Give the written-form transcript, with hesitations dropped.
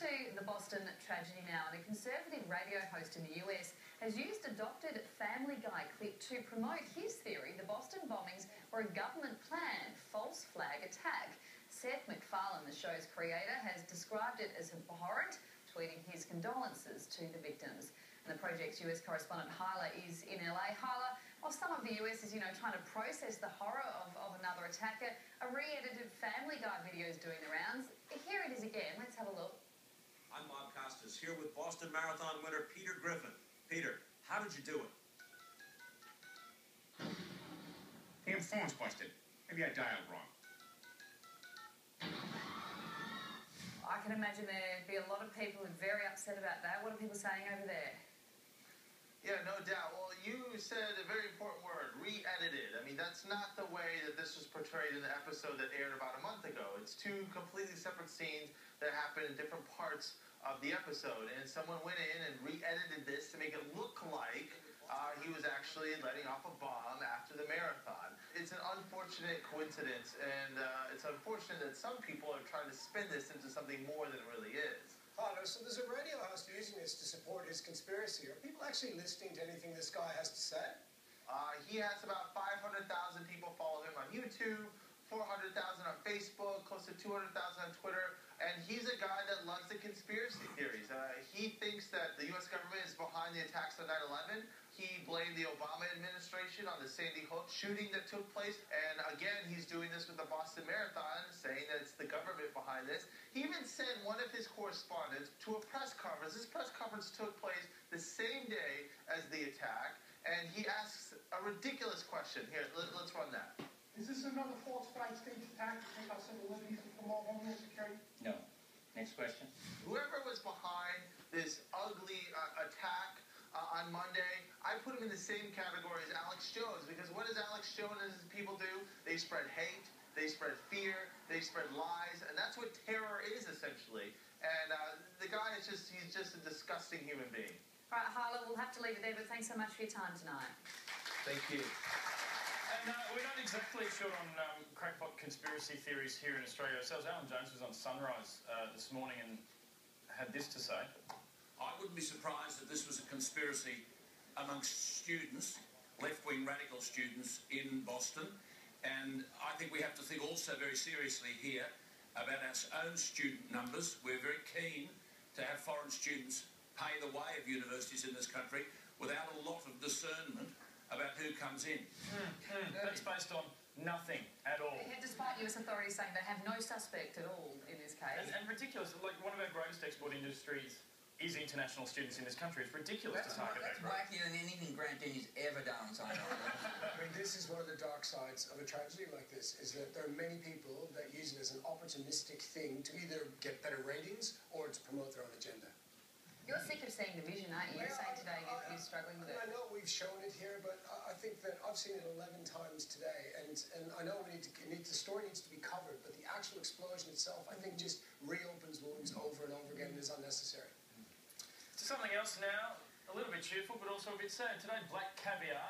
to the Boston tragedy now, and a conservative radio host in the US has used a adopted Family Guy clip to promote his theory the Boston bombings were a government-planned false flag attack. Seth MacFarlane, the show's creator, has described it as abhorrent, tweeting his condolences to the victims. And the project's US correspondent Hyla is in LA. Hyla, while some of the US is, trying to process the horror of another attacker, a re-edited Family Guy video is doing the rounds. Here it is again. Let's have a look. I'm Bob Costas, here with Boston Marathon winner Peter Griffin. Peter, how did you do it? Damn phone's busted. Maybe I dialed wrong. I can imagine there'd be a lot of people who are very upset about that. What are people saying over there? Yeah, no doubt. Well, you said a very important word, re-edited. I mean, that's not the way that this was portrayed in the episode that aired about a month ago. It's two completely separate scenes that happen in different parts of the episode. And someone went in and re-edited this to make it look like he was actually letting off a bomb after the marathon. It's an unfortunate coincidence, and it's unfortunate that some people are trying to spin this into something more than it really is. So there's a radio host using this to support his conspiracy. Are people actually listening to anything this guy has to say? He has about 500,000 people follow him on YouTube, 400,000 on Facebook, close to 200,000 on Twitter, and he's a guy that loves the conspiracy theories. He thinks that the U.S. government is behind the attacks on 9/11. He blamed the Obama administration on the Sandy Hook shooting that took place, and again, he's doing this with the Boston Marathon, saying that it's the government behind this. He even sent one of his correspondents to a press conference. This press conference took place the same day as the attack, and he asks a ridiculous question. Here, let's run that. Is this another false flag state attack to take our civil liberties and promote homeland security? No. Next question. Whoever was behind this ugly attack on Monday, I put him in the same category as Alex Jones, because what does Alex Jones and his people do? They spread hate, they spread fear, they spread lies, and that's what terror is, essentially. And the guy is he's just a disgusting human being. All right, Harlow, we'll have to leave it there, but thanks so much for your time tonight. Thank you. And we're not exactly sure on crackpot conspiracy theories here in Australia ourselves. Alan Jones was on Sunrise this morning and had this to say. I wouldn't be surprised if this was a conspiracy amongst students, left-wing radical students in Boston. And I think we have to think also very seriously here about our own student numbers. We're very keen to have foreign students pay the way of universities in this country without a lot of discernment about who comes in. That's based on nothing at all. Despite US authorities saying they have no suspect at all in this case. And ridiculous. Like, one of our greatest export industries is international students in this country. It's ridiculous to target that. That's wackier than anything Grant Denny's ever done on Sunday night. I mean, this is one of the dark sides of a tragedy like this, is that there are many people that use it as an opportunistic thing to either get better ratings or to promote their own agenda. You're sick of seeing the vision, aren't you? You're saying today you're struggling with it. I know we've shown it here, but I think that I've seen it 11 times today, and I know the story needs to be covered, but the actual explosion itself, I think, just reopens wounds over and over again and is unnecessary. To something else now, a little bit cheerful, but also a bit sad. Today, black caviar